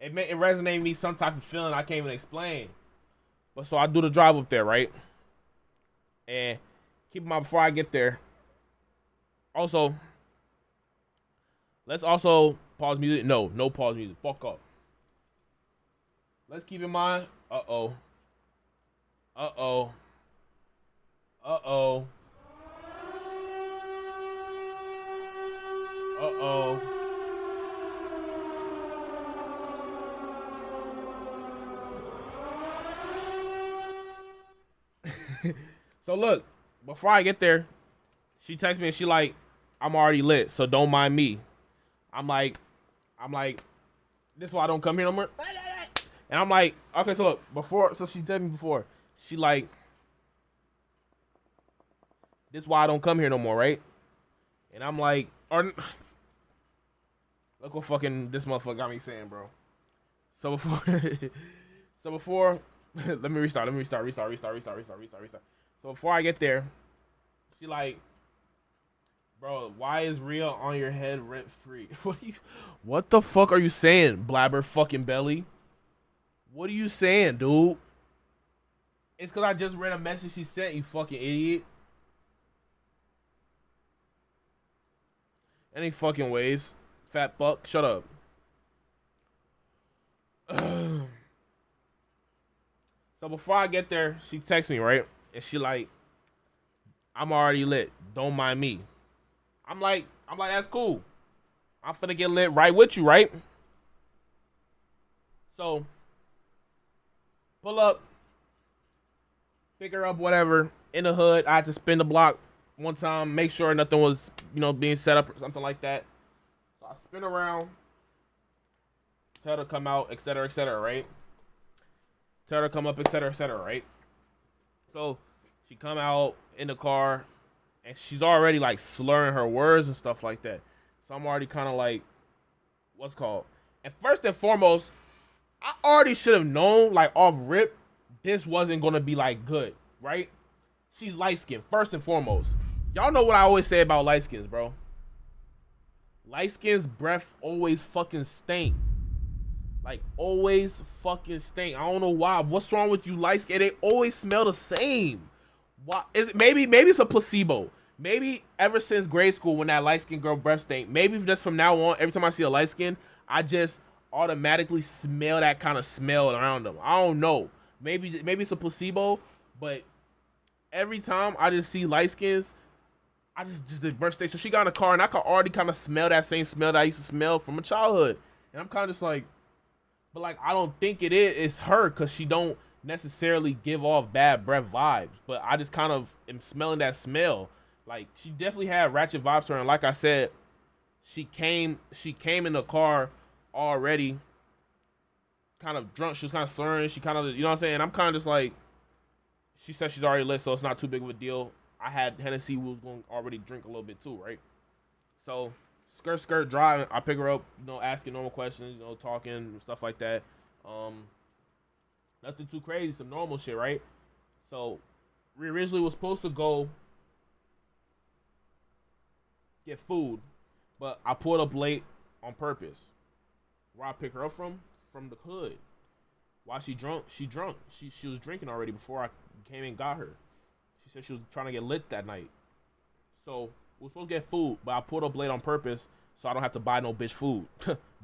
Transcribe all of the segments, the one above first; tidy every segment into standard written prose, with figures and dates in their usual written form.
It resonated with me some type of feeling I can't even explain. But so I do the drive up there, right? And keep in mind before I get there. Also, let's also pause music. No, no pause music. Fuck up. Let's keep in mind. Uh oh. Uh oh. Uh oh. Uh oh. So look, before I get there, she texts me and she like, I'm already lit, so don't mind me. I'm like, I'm like, this is why I don't come here no more. And I'm like, okay, so look, before, so she told me before, she like, this is why I don't come here no more, right? And I'm like, or look what fucking this motherfucker got me saying, bro. So before, so before, let me restart. So before I get there, she like, bro, why is Rhea on your head rent free? What the fuck are you saying, blabber fucking belly? What are you saying, dude? It's because I just read a message she sent, you fucking idiot. Any fucking ways, fat fuck. Shut up. So before I get there, she texts me, right? And she like, I'm already lit. Don't mind me. I'm like, that's cool. I'm finna get lit right with you, right? So pull up, pick her up, whatever. In the hood, I had to spin the block one time, make sure nothing was, being set up or something like that. So I spin around, tell her to come out, etc., right? Tell her to come up, etc., right? So she come out in the car, and she's already like slurring her words and stuff like that. So I'm already kind of like, what's called? And first and foremost, I already should have known, like off rip, this wasn't gonna be like good, right? She's light skinned, first and foremost. Y'all know what I always say about light skins, bro. Light skins breath always fucking stink. Like always fucking stink. I don't know why. What's wrong with you light skin? They always smell the same. Why is it, maybe it's a placebo. Maybe ever since grade school when that light skinned girl breath stink. Maybe just from now on, every time I see a light skin, I just automatically smell that kind of smell around them. I don't know. Maybe it's a placebo, but every time I just see light skins, I just did birthday. So she got in a car and I could already kind of smell that same smell that I used to smell from a childhood. And I'm kind of just like, but like I don't think it is. It's her because she don't necessarily give off bad breath vibes. But I just kind of am smelling that smell. Like she definitely had ratchet vibes to her. And like I said, she came in the car already kind of drunk. She was kind of slurring. She kind of, you know what I'm saying? I'm kind of just like, she said she's already lit, so it's not too big of a deal. I had Hennessy, we was going to already drink a little bit too, right? So skirt driving. I pick her up, asking normal questions, talking stuff like that. Um, Nothing too crazy, some normal shit, right? So we originally was supposed to go get food, but I pulled up late on purpose. Where I pick her up from the hood. Why she drunk? She drunk. She was drinking already before I came and got her. She said she was trying to get lit that night. So we were supposed to get food, but I pulled up late on purpose so I don't have to buy no bitch food.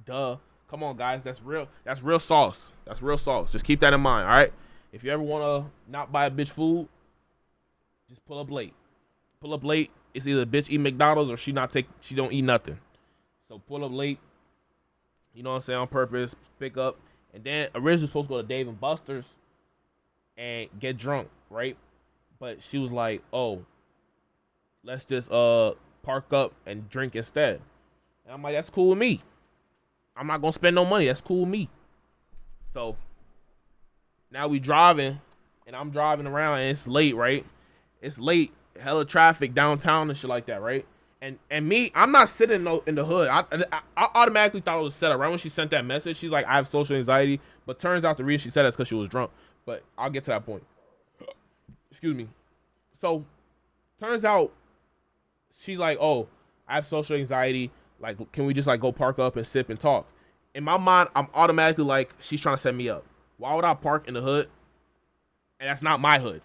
Duh. Come on, guys. That's real. That's real sauce. That's real sauce. Just keep that in mind, all right? If you ever want to not buy a bitch food, just pull up late. Pull up late. It's either bitch eat McDonald's or she don't eat nothing. So pull up late. You know what I'm saying? On purpose. Pick up. And then originally supposed to go to Dave and Buster's and get drunk, right? But she was like, "Oh, let's just park up and drink instead." And I'm like, "That's cool with me. I'm not gonna spend no money. That's cool with me." So now we driving, and I'm driving around, and it's late, right? It's late, hella traffic downtown and shit like that, right? And me, I'm not sitting in the hood. I automatically thought it was set up. Right when she sent that message, she's like, "I have social anxiety," but turns out the reason she said that's because she was drunk. But I'll get to that point. Excuse me. So turns out she's like, "Oh, I have social anxiety. Like, can we just like go park up and sip and talk?" In my mind, I'm automatically like, she's trying to set me up. Why would I park in the hood? And that's not my hood.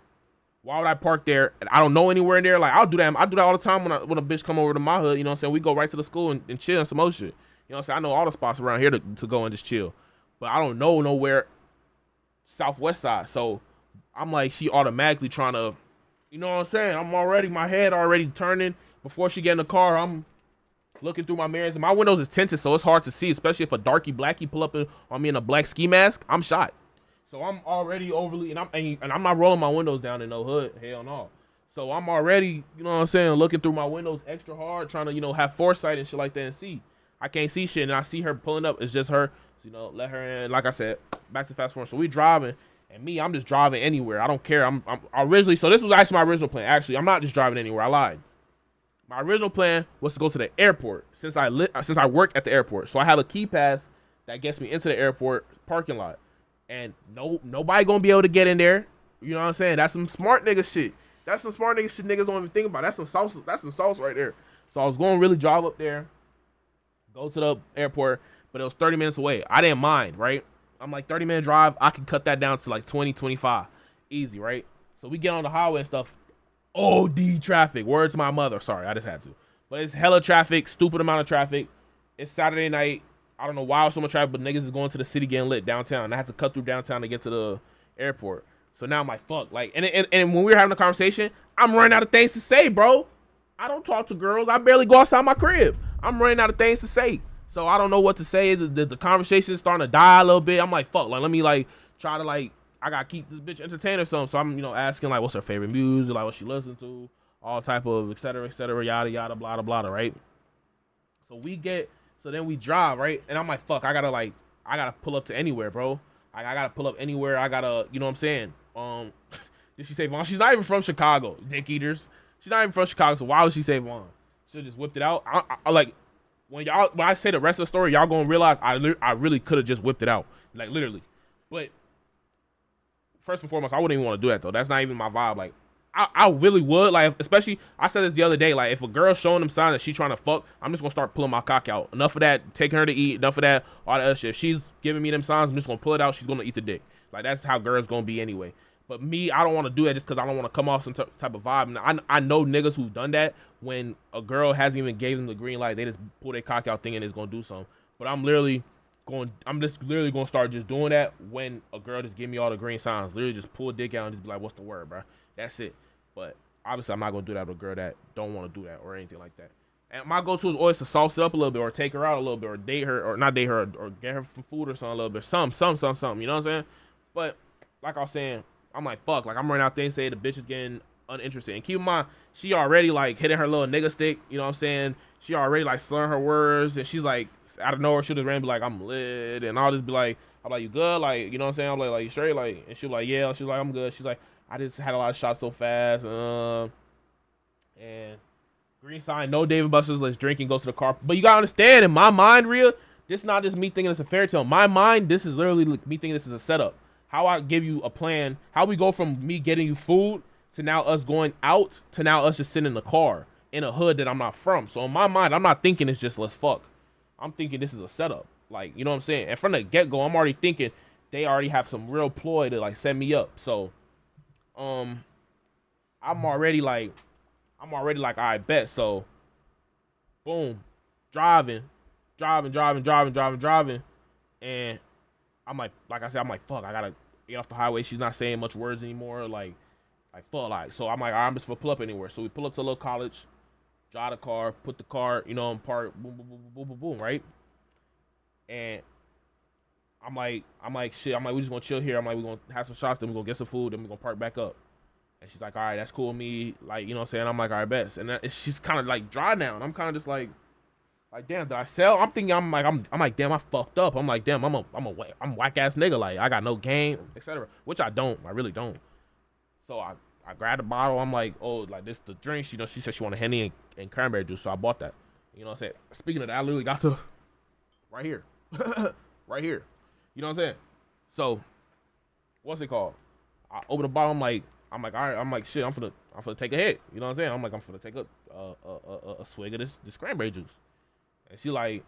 Why would I park there and I don't know anywhere in there? Like, I'll do that. I do that all the time when a bitch come over to my hood. You know what I'm saying? We go right to the school and chill and some other shit. You know what I'm saying? I know all the spots around here to go and just chill. But I don't know nowhere southwest side. So I'm like, she automatically trying to, you know what I'm saying? My head already turning. Before she get in the car, I'm looking through my mirrors. And my windows is tinted, so it's hard to see, especially if a darky blackie pull up on me in a black ski mask. I'm shot. So I'm already overly, and I'm not rolling my windows down in no hood. Hell no. So I'm already, you know what I'm saying, looking through my windows extra hard, trying to, have foresight and shit like that and see. I can't see shit, and I see her pulling up. It's just her. So, let her in. Like I said, back to fast forward. So we driving, and I'm just driving anywhere. I don't care. I'm originally, so this was actually my original plan. Actually, I'm not just driving anywhere. I lied. My original plan was to go to the airport since I work at the airport. So I have a key pass that gets me into the airport parking lot. And nobody gonna be able to get in there. You know what I'm saying? That's some smart nigga shit. That's some smart nigga shit niggas don't even think about. That's some sauce. That's some sauce right there. So I was going to really drive up there, go to the airport, but it was 30 minutes away. I didn't mind, right? I'm like, 30-minute drive, I can cut that down to like 20, 25. Easy, right? So we get on the highway and stuff. OD traffic. Word to my mother. Sorry, I just had to. But it's hella traffic, stupid amount of traffic. It's Saturday night. I don't know why so much traffic, but niggas is going to the city getting lit downtown. And I had to cut through downtown to get to the airport. So now I'm like, fuck. Like, and when we were having a conversation, I'm running out of things to say, bro. I don't talk to girls. I barely go outside my crib. I'm running out of things to say. So I don't know what to say. The conversation is starting to die a little bit. I'm like, fuck. Like, let me like try to like, I gotta keep this bitch entertained or something. So I'm, asking like, what's her favorite music, like what she listens to, all type of et cetera, yada yada, blah blah blah, right? So then we drive, right? And I'm like, fuck, I gotta pull up to anywhere, bro. I gotta pull up anywhere. I gotta, you know what I'm saying? Did she say Vaughn? She's not even from Chicago, dick eaters. She's not even from Chicago, so why would she say Vaughn? Should've just whipped it out. I like when I say the rest of the story, y'all gonna realize I really could have just whipped it out, like literally. But first and foremost, I wouldn't even want to do that though. That's not even my vibe. Like, I really would, like, especially, I said this the other day, like, if a girl's showing them signs that she trying to fuck, I'm just gonna start pulling my cock out. Enough of that, taking her to eat, enough of that, all that other shit. If she's giving me them signs, I'm just gonna pull it out, she's gonna eat the dick. Like, that's how girls gonna be anyway. But me, I don't want to do that just because I don't want to come off some type of vibe. And I know niggas who've done that when a girl hasn't even gave them the green light, they just pull their cock out thinking it's gonna do something. But I'm just literally gonna start just doing that when a girl just give me all the green signs. Literally just pull a dick out and just be like, what's the word, bro? That's it. But obviously, I'm not gonna do that with a girl that don't want to do that or anything like that. And my go-to is always to sauce it up a little bit, or take her out a little bit, or date her, or not date her, or get her some food or something a little bit, something. You know what I'm saying? But like I was saying, I'm like, fuck, like I'm running out things. Say the bitch is getting uninterested, and keep in mind, she already like hitting her little nigga stick. You know what I'm saying? She already like slurring her words, and she's like, out of nowhere, she'll just randomly be like, I'm lit, and I'll just be like, I'm like, you good? Like, you know what I'm saying? I'm like you straight? Like, and she'll be like, yeah. She's like, I'm good. She's like, I just had a lot of shots so fast. And green sign, no David Buster's, let's drink and go to the car. But you gotta understand, in my mind, Rhea, this is not just me thinking it's a fairy tale. In my mind, this is literally me thinking this is a setup. How I give you a plan, how we go from me getting you food to now us going out to now us just sitting in the car in a hood that I'm not from. So in my mind, I'm not thinking it's just let's fuck. I'm thinking this is a setup. Like, you know what I'm saying? And from the get-go, I'm already thinking they already have some real ploy to like set me up. So I'm already like, all right, bet. So boom, driving, and I'm like I said, I'm like, fuck, I gotta get off the highway. She's not saying much words anymore. Like fuck, like, so I'm like, all right, I'm just gonna pull up anywhere. So we pull up to a little college, drive the car, put the car, in park, boom, boom, boom, boom, boom, boom, right? And I'm like, shit, we just gonna chill here. I'm like, we're gonna have some shots, then we're gonna get some food, then we're gonna park back up. And she's like, all right, that's cool with me. Like, you know what I'm saying? I'm like, all right, best. And she's kind of like dry now. And I'm kind of just like, damn, did I sell? I'm thinking, I'm like, damn, I fucked up. I'm like, damn, I'm whack ass nigga. Like, I got no game, etc. Which I don't. I really don't. So I grabbed a bottle. I'm like, oh, like this the drink. She said she wanted Henny and cranberry juice. So I bought that. You know what I'm saying? Speaking of that, I literally got the right here. Right here. You know what I'm saying? So, what's it called? I open the bottle. I'm like, all right. I'm like, shit. I'm finna take a hit. You know what I'm saying? I'm like, I'm finna take a swig of this cranberry juice. And she's like,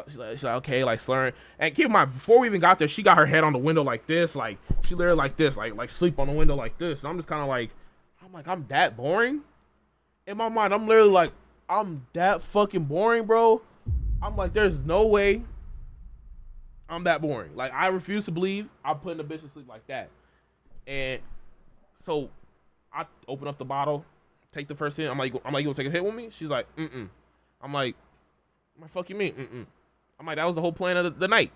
She's like, okay, like slurring. And keep in mind, before we even got there, she got her head on the window like this, like she literally like this, like sleep on the window like this. And I'm just kind of like, I'm that boring. In my mind, I'm literally like, I'm that fucking boring, bro. I'm like, there's no way I'm that boring. Like, I refuse to believe I'm putting a bitch to sleep like that. And so I open up the bottle, take the first hit. I'm like, you gonna take a hit with me? She's like, mm-mm. I'm like, what the fuck you mean? Mm-mm. I'm like, that was the whole plan of the night.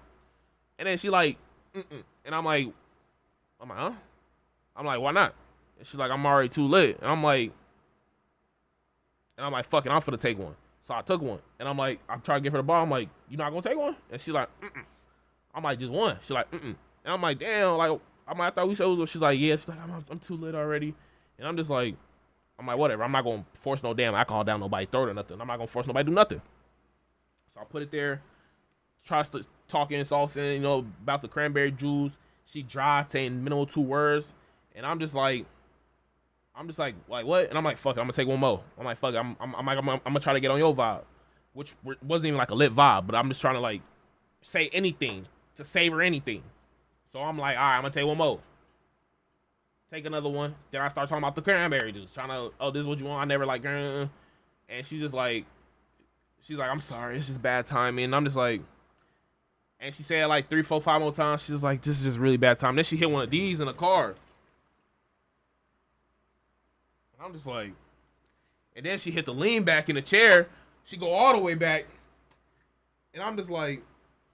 And then she like, mm-mm. And I'm like, huh? I'm like, why not? And she's like, I'm already too lit. And I'm like, fuck it, I'm finna take one. So I took one. And I'm trying to give her the ball. I'm like, you not gonna take one? And she's like, mm-mm. I'm like, just one. She's like, mm-mm. And I'm like, damn, like, I thought we shows. She's like, yeah. She's like, I'm too lit already. And I'm just like, whatever. I'm not gonna force no damn alcohol down nobody's throat or nothing. I'm not gonna force nobody to do nothing. So I put it there. Tries to talking saucing, about the cranberry juice. She dry, saying minimal 2 words. And I'm just like, what? And I'm like, fuck it, I'm gonna take one more. I'm like, fuck it, I'm gonna try to get on your vibe, which wasn't even like a lit vibe, but I'm just trying to like say anything to savor anything. So I'm like, all right, I'm gonna take one more. Take another one. Then I start talking about the cranberry juice, trying to, oh, this is what you want. I never like, and she's like, I'm sorry, it's just bad timing. And I'm just like, and she said it like 3, 4, 5 more times. She's like, this is just really bad time. Then she hit one of these in the car. I'm just like, and then she hit the lean back in the chair. She go all the way back, and I'm just like,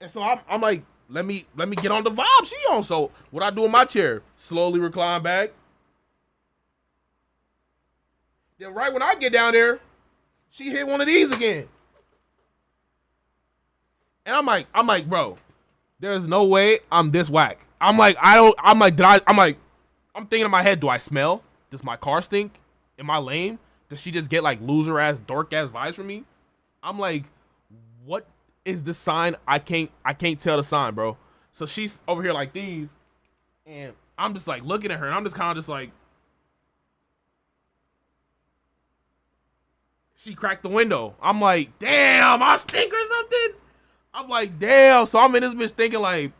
and so I'm like, let me get on the vibe she on. So what I do in my chair, slowly recline back. Then right when I get down there, she hit one of these again, and I'm like, bro, there's no way I'm this whack. I'm thinking in my head, do I smell? Does my car stink? Am I lame? Does she just get like loser ass, dork ass vibes from me? I'm like, what is the sign? I can't tell the sign, bro. So she's over here like these, and I'm just like looking at her, and I'm just kind of just like, she cracked the window. I'm like, damn, I stink or something. I'm like, damn. So I'm in this bitch thinking like,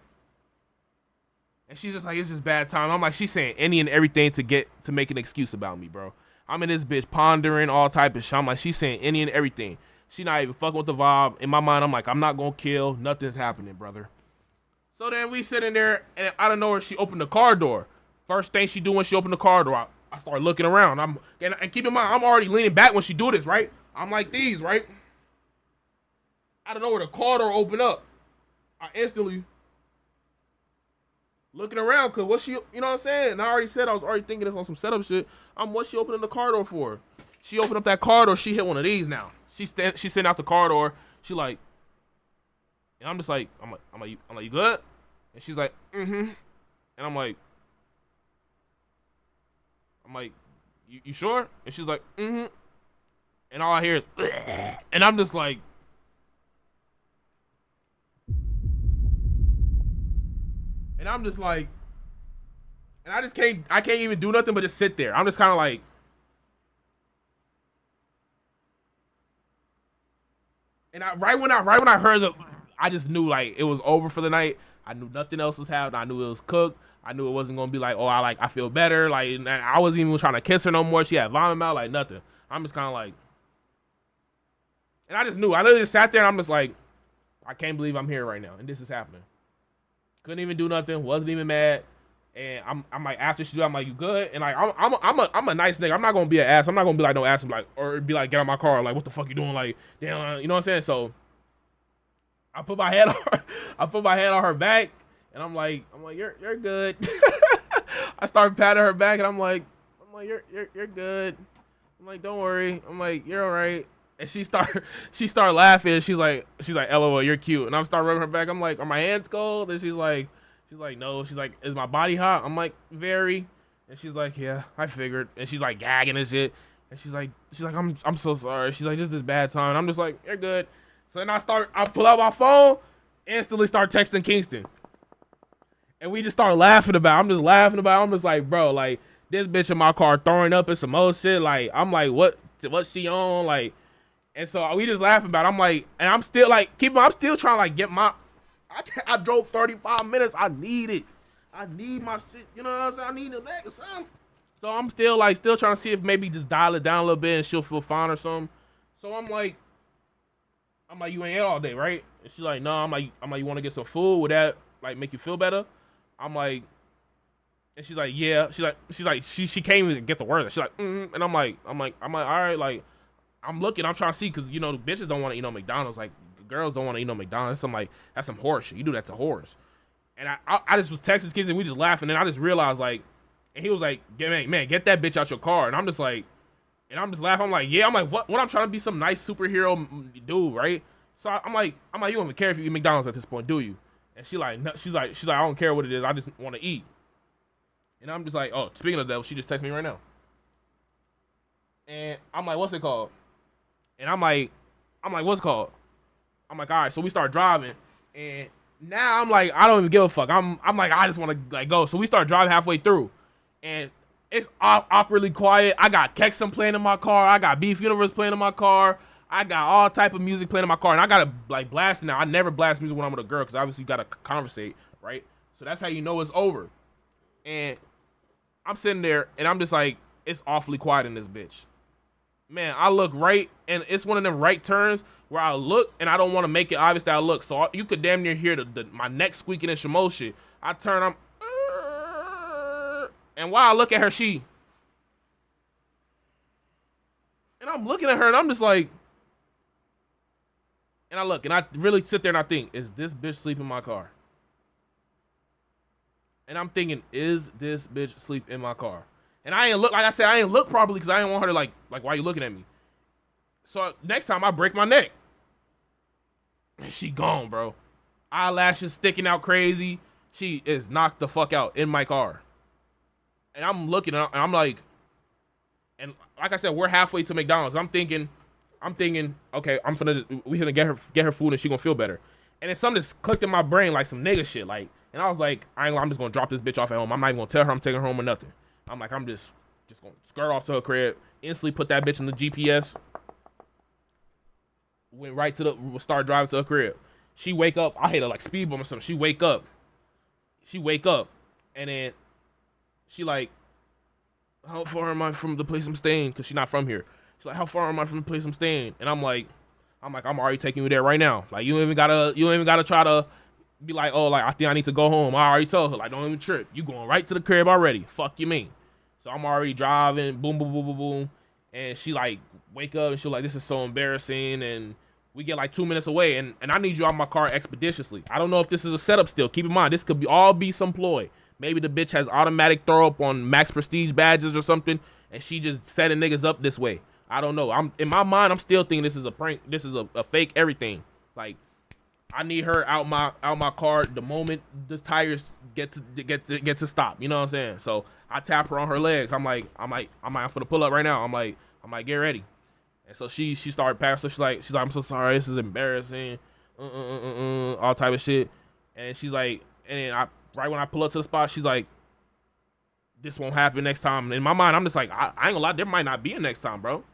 and she's just like, it's just bad time. I'm like, she's saying any and everything to make an excuse about me, bro. I'm in this bitch pondering all type of shit. I'm like, she's saying any and everything. She not even fucking with the vibe. In my mind, I'm like, I'm not gonna kill. Nothing's happening, brother. So then we sitting there, and out of nowhere, she opened the car door. First thing she do when she opened the car door, I start looking around. And keep in mind, I'm already leaning back when she do this, right? I'm like these, right? Out of nowhere, the car door open up. I instantly looking around, cause what she, you know what I'm saying? And I already said I was already thinking this on some setup shit. What's she opening the car door for? She opened up that car door. She hit one of these now. She sent out the car door. She like, and I'm just like, I'm like, you good? And she's like, mm-hmm. And I'm like, you sure? And she's like, mm-hmm. And all I hear is, bleh. And I'm just like, and I can't even do nothing but just sit there. I'm just kind of like, and right when I heard I just knew like it was over for the night. I knew nothing else was happening. I knew it was cooked. I knew it wasn't gonna be like, oh, I feel better. Like, I wasn't even trying to kiss her no more. She had vomit out, like nothing. I'm just kind of like, and I just knew. I literally just sat there and I'm just like, I can't believe I'm here right now and this is happening. Couldn't even do nothing. Wasn't even mad. And I'm like, after she do, I'm like, you good? And like, I'm a nice nigga. I'm not gonna be an ass. I'm not gonna be like no ass. I'm like, or be like, get out my car. Like, what the fuck you doing? Like, damn, you know what I'm saying? So I put my head on her back, and I'm like, you're good. I start patting her back, and I'm like, you're good. I'm like, don't worry. I'm like, you're all right. And she start laughing. She's like, LOL, you're cute. And I'm start rubbing her back. I'm like, are my hands cold? And she's like, no. She's like, is my body hot? I'm like, very. And she's like, yeah, I figured. And she's like gagging and shit. And she's like, I'm so sorry. She's like, just this bad time. And I'm just like, you're good. So then I pull out my phone, instantly start texting Kingston. And we just start laughing about it. I'm just like, bro, like, this bitch in my car throwing up and some old shit. Like, I'm like, what's she on? Like, And so we just laughing about it. I'm like, and I'm still like, I'm still trying to like get my, I drove 35 minutes. I need it. I need my shit. You know what I'm saying? I need the leg or something. So I'm still trying to see if maybe just dial it down a little bit and she'll feel fine or something. So I'm like, you ain't ate all day, right? And she's like, no. I'm like, you want to get some food? Would that like make you feel better? I'm like, and she's like, yeah. She can't even get the words. She's like, and I'm like, all right, like, I'm looking, I'm trying to see, because you know the bitches don't want to eat no McDonald's, like girls don't want to eat no McDonald's. I'm like, that's some horse shit. You do that to whores. And I just was texting kids and we just laughing, and I just realized like, and he was like, yeah, man, get that bitch out your car. And I'm just like, and I'm just laughing. I'm like, yeah. I'm like, what? I'm trying to be some nice superhero dude, right? So I'm like, you don't even care if you eat McDonald's at this point, do you? And she's like, no, she's like, I don't care what it is. I just want to eat. And I'm just like, oh, speaking of that, she just texted me right now. And I'm like, what's it called? And I'm like, what's it called? I'm like, all right. So we start driving, and now I'm like, I don't even give a fuck. I'm like, I just want to like go. So we start driving halfway through, and it's awkwardly quiet. I got Kexum playing in my car. I got Beef Universe playing in my car. I got all type of music playing in my car, and I gotta like blast it now. I never blast music when I'm with a girl because obviously you gotta conversate, right? So that's how you know it's over. And I'm sitting there, and I'm just like, it's awfully quiet in this bitch. Man, I look right, and it's one of them right turns where I look, and I don't want to make it obvious that I look. So you could damn near hear my neck squeaking and Shamo shit. I turn, and while I look at her, and I'm looking at her, and I'm just like, and I look, and I really sit there and I think, is this bitch sleep in my car? And I'm thinking, is this bitch sleep in my car? And I ain't look, like I said, I ain't look properly because I didn't want her to like, why you looking at me? So next time I break my neck. And she gone, bro. Eyelashes sticking out crazy. She is knocked the fuck out in my car. And I'm looking, and I'm like, and like I said, we're halfway to McDonald's. I'm thinking, okay, we gonna get her food and she gonna feel better. And then something just clicked in my brain like some nigga shit, like, and I was like, I'm just gonna drop this bitch off at home. I'm not even gonna tell her I'm taking her home or nothing. I'm like, I'm just gonna skirt off to her crib, instantly put that bitch in the GPS, went right to start driving to her crib. She wake up, I hit her like speed bump or something. She wake up, and then she like, how far am I from the place I'm staying? Cause she's not from here. She's like, how far am I from the place I'm staying? And I'm like, I'm already taking you there right now. Like, you don't even gotta try to be like, oh, like, I think I need to go home. I already told her, like, don't even trip. You going right to the crib already. Fuck you mean. So I'm already driving, boom, boom, boom, boom, boom. And she like wake up and she's like, this is so embarrassing. And we get like 2 minutes away, and I need you out of my car expeditiously. I don't know if this is a setup still. Keep in mind, this could all be some ploy. Maybe the bitch has automatic throw up on max prestige badges or something, and she just setting niggas up this way. I don't know. I'm in my mind, I'm still thinking this is a prank. This is a fake everything. Like, I need her out my car the moment the tires get to stop. You know what I'm saying? So I tap her on her legs. I'm like, for the pull up right now. I'm like, get ready. And so she started passing. So she's like, I'm so sorry. This is embarrassing. All type of shit. And she's like, and then right when I pull up to the spot, she's like, this won't happen next time. And in my mind, I'm just like, I ain't gonna lie, there might not be a next time, bro.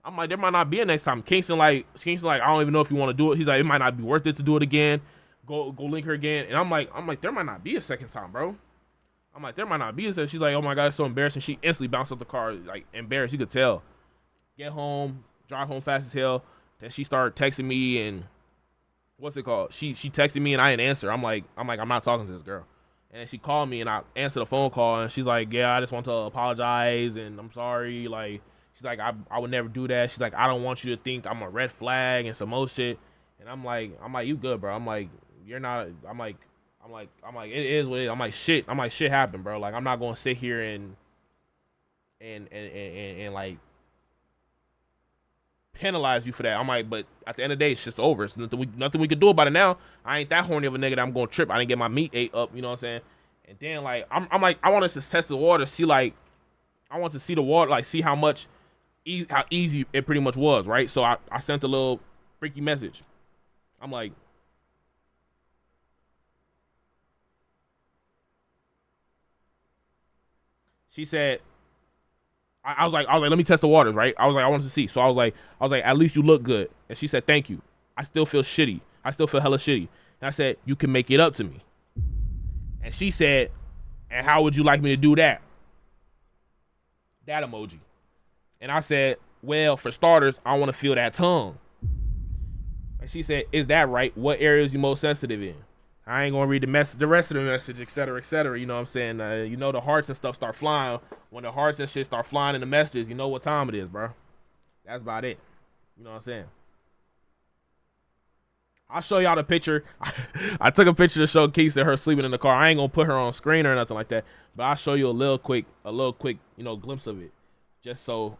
I'm like, there might not be a next time. Kingston like, I don't even know if you want to do it. He's like, it might not be worth it to do it again. Go link her again. And I'm like, there might not be a second time, bro. I'm like, there might not be a second. She's like, oh my God, it's so embarrassing. She instantly bounced up the car, like embarrassed. You could tell. Get home, drive home fast as hell. Then she started texting me, and what's it called? She texted me and I didn't answer. I'm like, I'm not talking to this girl. And she called me and I answered the phone call, and she's like, yeah, I just want to apologize and I'm sorry. Like, she's like, I would never do that. She's like, I don't want you to think I'm a red flag and some old shit. And I'm like, you good, bro. I'm like, you're not. I'm like, it is what it is. I'm like, shit happened, bro. Like, I'm not gonna sit here and like penalize you for that. I'm like, but at the end of the day, it's just over. It's nothing we could do about it now. I ain't that horny of a nigga that I'm gonna trip. I didn't get my meat ate up, you know what I'm saying? And then like, I'm like, I want us to test the water, see like, I want to see the water, like see how easy it pretty much was, right? So I sent a little freaky message. I'm like, she said, let me test the waters, right? I was like, I wanted to see. So I was like, at least you look good. And she said, thank you. I still feel shitty. I still feel hella shitty. And I said, you can make it up to me. And she said, and how would you like me to do that? That emoji. And I said, well, for starters, I want to feel that tongue. And she said, is that right? What areas you most sensitive in? I ain't gonna read the rest of the message, et cetera, et cetera. You know what I'm saying? You know the hearts and stuff start flying. When the hearts and shit start flying in the messages, you know what time it is, bro. That's about it. You know what I'm saying? I'll show y'all the picture. I took a picture to show Keisha her sleeping in the car. I ain't gonna put her on screen or nothing like that, but I'll show you a little quick, you know, glimpse of it, just so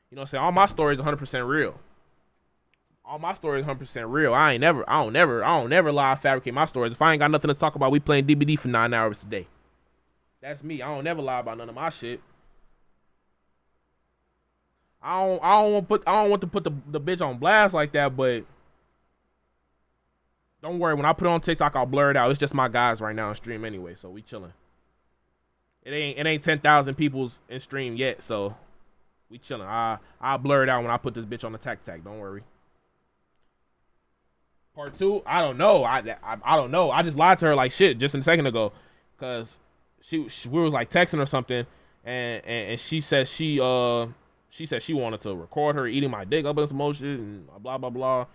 you know what I'm saying. All my stories 100% real. All my stories 100% real. I don't never lie, fabricate my stories. If I ain't got nothing to talk about, we playing DBD for 9 hours a day. That's me. I don't never lie about none of my shit. I don't want to put the bitch on blast like that, but don't worry. When I put it on TikTok, I'll blur it out. It's just my guys right now in stream anyway, so we chilling. It ain't 10,000 people's in stream yet, so we chilling. I'll blur it out when I put this bitch on the tac. Don't worry. Part 2, I don't know. I don't know. I just lied to her like shit just a second ago, cause we was like texting or something, and she said she wanted to record her eating my dick up in some more shit and blah blah blah,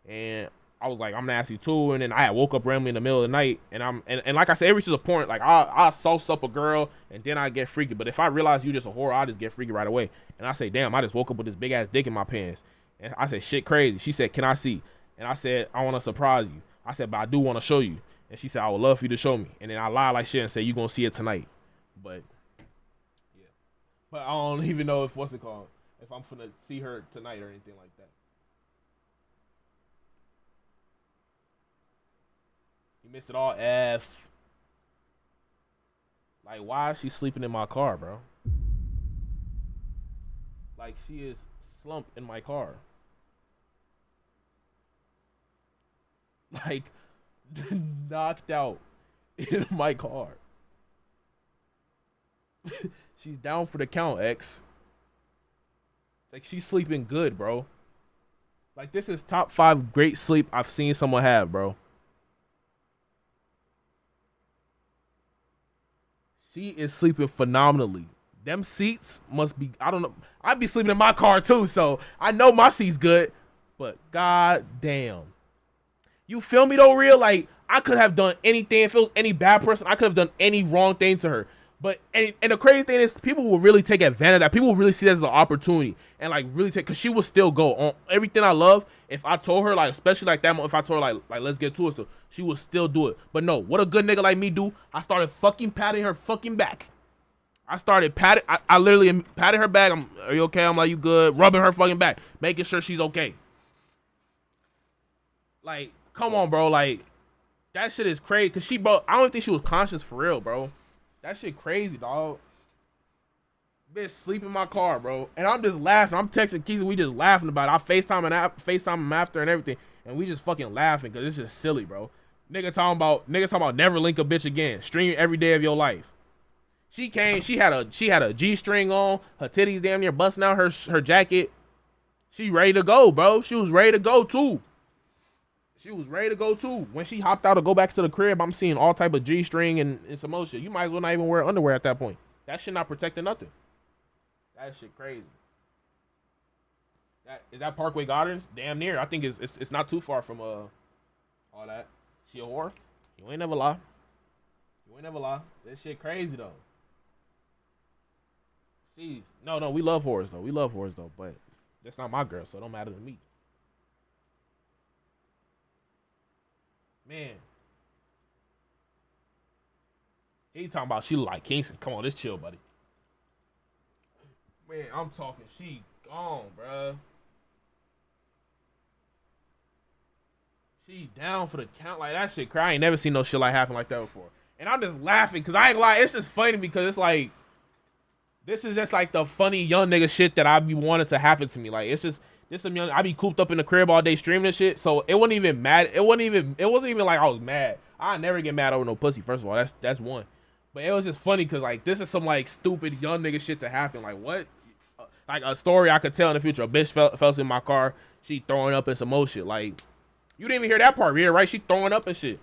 and I was like, I'm nasty too, and then I had woke up randomly in the middle of the night, and like I said, it reaches a point like I sauce up a girl and then I get freaky, but if I realize you just a whore, I just get freaky right away, and I say, damn, I just woke up with this big ass dick in my pants, and I said, shit crazy. She said, can I see? And I said, I want to surprise you. I said, but I do want to show you. And she said, I would love for you to show me. And then I lie like shit and say, you gonna see it tonight. But yeah, but I don't even know if if I'm finna see her tonight or anything like that. You missed it all, F. Like, why is she sleeping in my car, bro? Like, she is slumped in my car. Like, knocked out in my car. She's down for the count, X. Like, she's sleeping good, bro. Like, this is top 5 great sleep I've seen someone have, bro. She is sleeping phenomenally. Them seats must be, I don't know. I'd be sleeping in my car too, so I know my seat's good. But god damn. You feel me though, real? Like, I could have done anything. If it was any bad person, I could have done any wrong thing to her. But, and the crazy thing is, people will really take advantage of that. People will really see that as an opportunity. And, like, really take, because she will still go on everything I love. If I told her, like, especially like that, if I told her, like let's get to it, so she will still do it. But no, what a good nigga like me do, I started fucking patting her fucking back. I literally patted her back. Are you okay? I'm like, you good? Rubbing her fucking back. Making sure she's okay. Like, come on, bro. Like, that shit is crazy. Cause bro, I don't think she was conscious for real, bro. That shit crazy, dog. Bitch, sleep in my car, bro. And I'm just laughing. I'm texting Keith. We just laughing about it. I FaceTime him after and everything. And we just fucking laughing because it's just silly, bro. Nigga talking about never link a bitch again. Stream every day of your life. She came. She had a G-string on. Her titties damn near busting out her jacket. She ready to go, bro. She was ready to go too. When she hopped out to go back to the crib, I'm seeing all type of G-string and some more shit. You might as well not even wear underwear at that point. That shit not protecting nothing. That shit crazy. Is that Parkway Gardens? Damn near. I think it's not too far from all that. She a whore? You ain't never lie. That shit crazy though. See, no, we love whores though. But that's not my girl, so it don't matter to me. Man. He talking about she like Kingston. Come on, let's chill, buddy. Man, I'm talking she gone, bruh. She down for the count. Like, that shit crazy. I ain't never seen no shit like happen like that before. And I'm just laughing because I ain't lie. It's just funny because it's like, this is just like the funny young nigga shit that I be wanting to happen to me. Like, it's just, this some young, I be cooped up in the crib all day streaming and shit. So it wasn't even mad. It wasn't even like I was mad. I never get mad over no pussy. First of all, that's one. But it was just funny because like this is some like stupid young nigga shit to happen. Like what? Like a story I could tell in the future. A bitch fell in my car. She throwing up and some more shit. Like you didn't even hear that part, yeah, right? She throwing up and shit.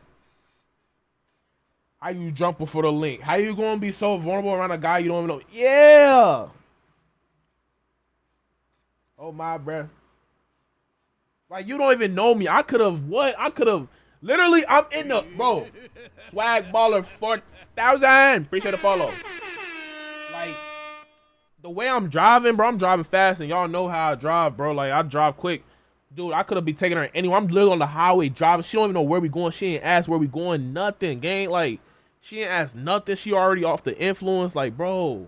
How you jumping for the link? How you gonna be so vulnerable around a guy you don't even know? Yeah. Oh my breath. Like you don't even know me. I could have what? I could have literally. I'm in the bro. Swag baller 4,000. Appreciate the follow. Like the way I'm driving, bro. I'm driving fast, and y'all know how I drive, bro. Like I drive quick, dude. I could have been taking her anywhere. I'm literally on the highway driving. She don't even know where we going. She ain't ask where we going. Nothing, gang. Like she ain't ask nothing. She already off the influence. Like, bro,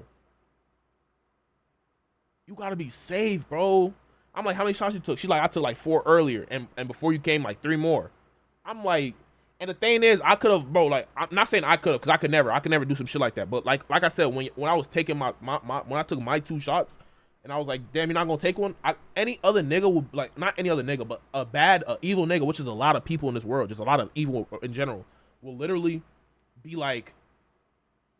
you gotta be safe, bro. I'm like, how many shots you took? She's like, I took like 4 earlier, and before you came, like 3 more. I'm like, and the thing is, I could have, bro. Like, I'm not saying I could have, cause I could never do some shit like that. But like I said, when I was taking my when I took my 2 shots, and I was like, damn, you're not gonna take one. Any other nigga would like, not any other nigga, but a bad, evil nigga, which is a lot of people in this world, just a lot of evil in general, will literally be like,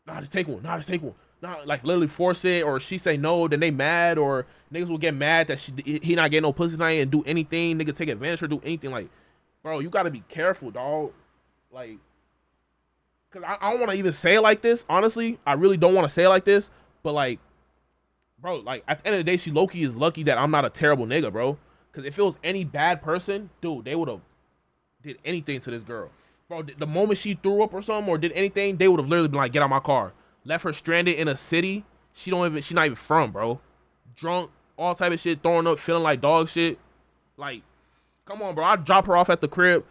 nah, just take one. Nah, just take one. Nah, like literally force it, or she say no, then they mad, or niggas will get mad that he not getting no pussy tonight and do anything, nigga take advantage or do anything. Like, bro, you gotta be careful, dog. Like, cause I don't want to even say it like this. Honestly, I really don't want to say it like this. But like, bro, like at the end of the day, she low-key is lucky that I'm not a terrible nigga, bro. Cause if it was any bad person, dude, they would have did anything to this girl, bro. The moment she threw up or something or did anything, they would have literally been like, get out my car. Left her stranded in a city she's not even from, bro. Drunk, all type of shit, throwing up, feeling like dog shit. Like, come on, bro. I drop her off at the crib.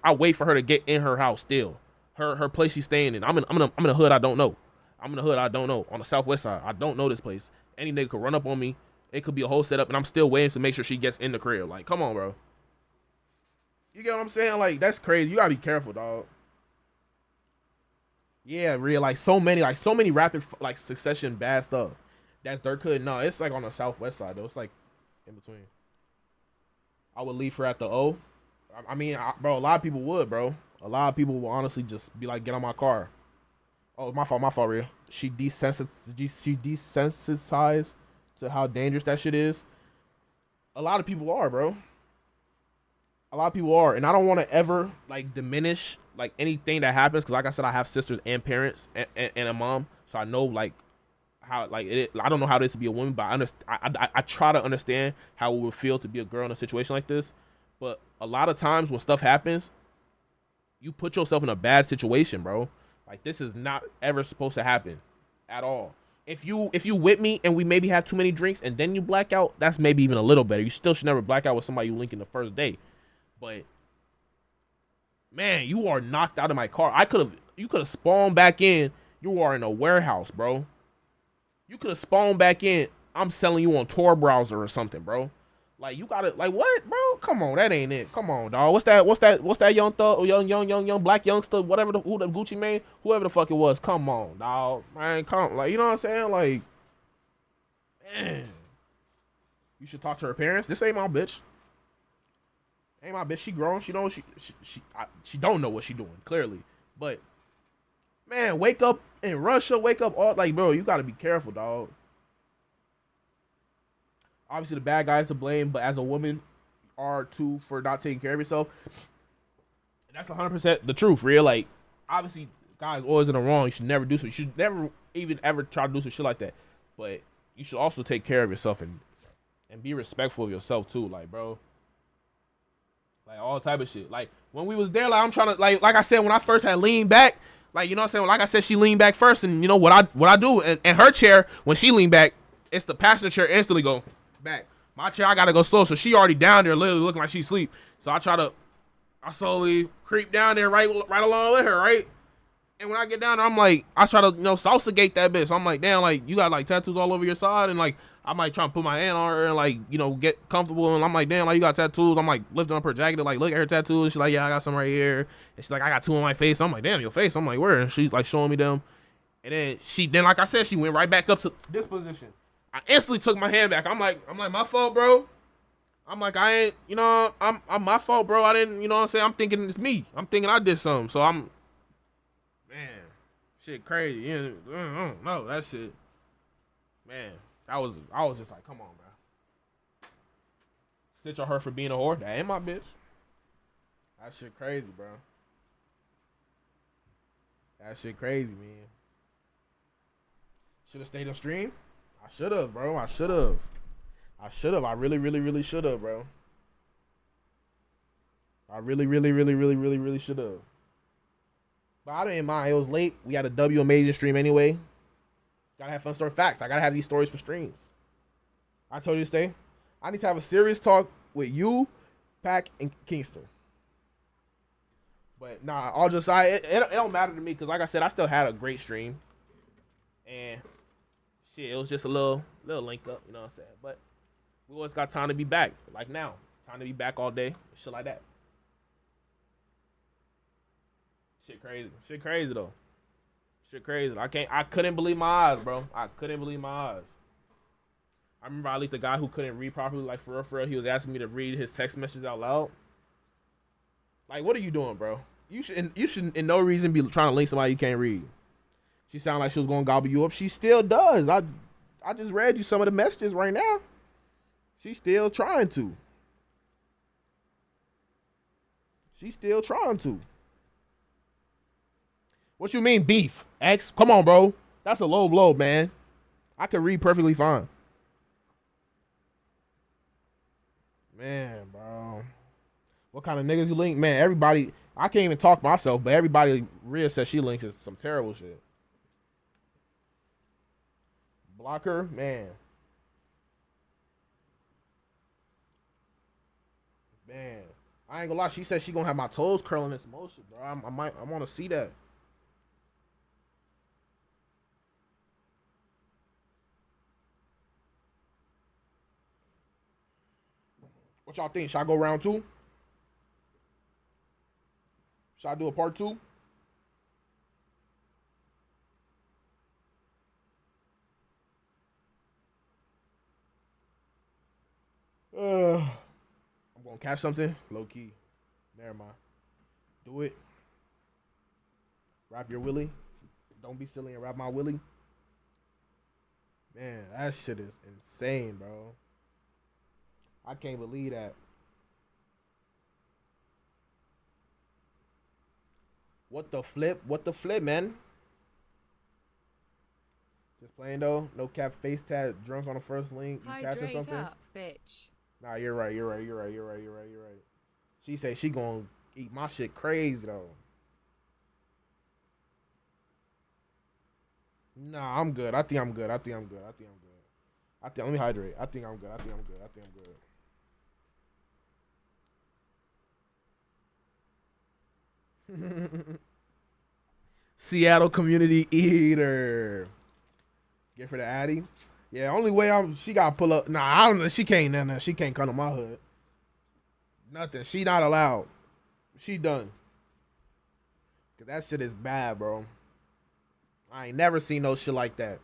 I wait for her to get in her house still. Her place she's staying in. I'm in a hood I don't know. I'm in a hood I don't know. On the southwest side. I don't know this place. Any nigga could run up on me. It could be a whole setup, and I'm still waiting to make sure she gets in the crib. Like, come on, bro. You get what I'm saying? Like, that's crazy. You gotta be careful, dog. Yeah, real. Like so many rapid like succession bad stuff. That's dirt could. No, it's like on the southwest side though. It's like in between. I would leave her at the O. I mean, bro, a lot of people would, bro. A lot of people will honestly just be like, get on my car. Oh, my fault, real. She desensitized to how dangerous that shit is. A lot of people are, bro. A lot of people are, and I don't want to ever like diminish like anything that happens, because like I said, I have sisters and parents and a mom, so I know like how like it. I don't know how it is to be a woman, but I try to understand how it would feel to be a girl in a situation like this. But a lot of times when stuff happens, you put yourself in a bad situation, bro. Like this is not ever supposed to happen at all. If you with me and we maybe have too many drinks and then you black out, that's maybe even a little better. You still should never black out with somebody you link in the first day. But man, you are knocked out of my car. You could have spawned back in. You are in a warehouse, bro. You could have spawned back in. I'm selling you on Tor browser or something, bro. Like you gotta like what, bro? Come on, that ain't it. Come on, dog. What's that young thug, young black youngster, whatever who the Gucci Mane, whoever the fuck it was. Come on, dog. Man, come like you know what I'm saying? Like, man, you should talk to her parents. This ain't my bitch. Ain't my bitch. She grown. She knows she don't know what she doing clearly. But man, wake up in Russia. Wake up all like, bro. You gotta be careful, dog. Obviously, the bad guys to blame, but as a woman, are too for not taking care of yourself. And that's 100% the truth, real. Like, obviously, guys always in the wrong. You should never do so. You should never even ever try to do some shit like that. But you should also take care of yourself and be respectful of yourself too. Like, bro. Like all type of shit. Like when we was there, like I'm trying to like I said, when I first had leaned back, like you know what I'm saying? Like I said, she leaned back first, and you know what I do, and her chair, when she leaned back, it's the passenger chair instantly go back. My chair, I gotta go slow, so she already down there, literally looking like she sleep. So I slowly creep down there right along with her, right? And when I get down there, I'm like, I try to salsa gate that bitch. So I'm like, damn, like you got like tattoos all over your side, and like I might try to put my hand on her and like get comfortable. And I'm like, damn, like you got tattoos. I'm like lifting up her jacket to like look at her tattoos. And she's like, yeah, I got some right here. And she's like, I got 2 on my face. I'm like, damn, your face. I'm like, where? And she's like showing me them. And then like I said, she went right back up to this position. I instantly took my hand back. I'm like, my fault, bro. I'm like, I ain't, I'm my fault, bro. I didn't, what I'm saying? I'm thinking it's me. I'm thinking I did something. So man, Shit crazy. No, that shit. Man, I was just like, come on, bro. Snitch on her for being a whore. That ain't my bitch. That shit crazy, bro. That shit crazy, man. Should have stayed on stream. I should have, bro. I should have. I really, really, really should have, bro. I really, really, really, really, really, really should have. But I didn't mind. It was late. We had a W amazing stream anyway. Gotta have fun story facts. I gotta have these stories for streams. I told you to stay. I need to have a serious talk with you, Pac, and Kingston. But nah, all just it don't matter to me because like I said, I still had a great stream. And shit, it was just a little link up, you know what I'm saying? But we always got time to be back. Like now. Time to be back all day. Shit like that. Shit crazy. Shit crazy though. Shit crazy. I couldn't believe my eyes, bro. I couldn't believe my eyes. I remember I leaked a guy who couldn't read properly, like for real. He was asking me to read his text messages out loud. Like, what are you doing, bro? You should in no reason be trying to link somebody you can't read. She sounded like she was gonna gobble you up. She still does. I just read you some of the messages right now. She's still trying to. She's still trying to. What you mean beef? X? Come on, bro. That's a low blow, man. I could read perfectly fine. Man, bro. What kind of niggas you link? Man, everybody. I can't even talk myself, but everybody Rhea says she links is some terrible shit. Block her? Man. Man. I ain't gonna lie. She said she gonna have my toes curling in some more shit, bro. I want to see that. What y'all think? Should I go round two? Should I do a part two? I'm gonna catch something. Low key. Never mind. Do it. Wrap your willy. Don't be silly and wrap my willy. Man, that shit is insane, bro. I can't believe that. What the flip? What the flip, man? Just playing though. No cap face tat drunk on the first link. You catching something? Up, bitch. Nah, you're right. She say she gonna eat my shit crazy though. Nah, I'm good. I think I'm good. Let me hydrate. I think I'm good. Seattle community eater. Get for the Addy. Yeah, only way she gotta pull up. Nah, I don't know. She can't. She can't come to my hood. Nothing. She not allowed. She done. Cause that shit is bad, bro. I ain't never seen no shit like that.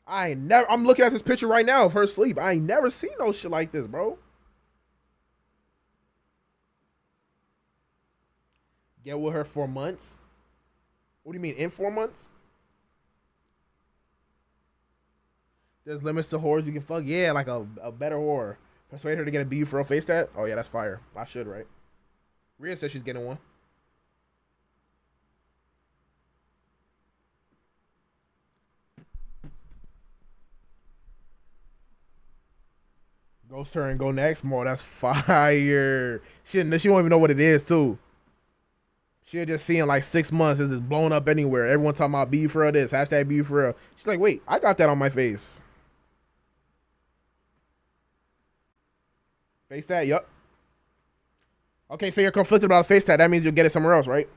I'm looking at this picture right now of her sleep. I ain't never seen no shit like this, bro. Get with her 4 months? What do you mean, in 4 months? There's limits to whores you can fuck? Yeah, like a better whore. Persuade her to get a B for a face tat? Oh yeah, that's fire. I should, right? Rhea says she's getting one. Ghost her and go next. More, that's fire. She won't even know what it is, too. She'll just see in like 6 months. It's just blowing up anywhere. Everyone talking about B for real this. Hashtag B for real. She's like, wait, I got that on my face. Face tat, yup. Okay, so you're conflicted about a face tat. That means you'll get it somewhere else, right?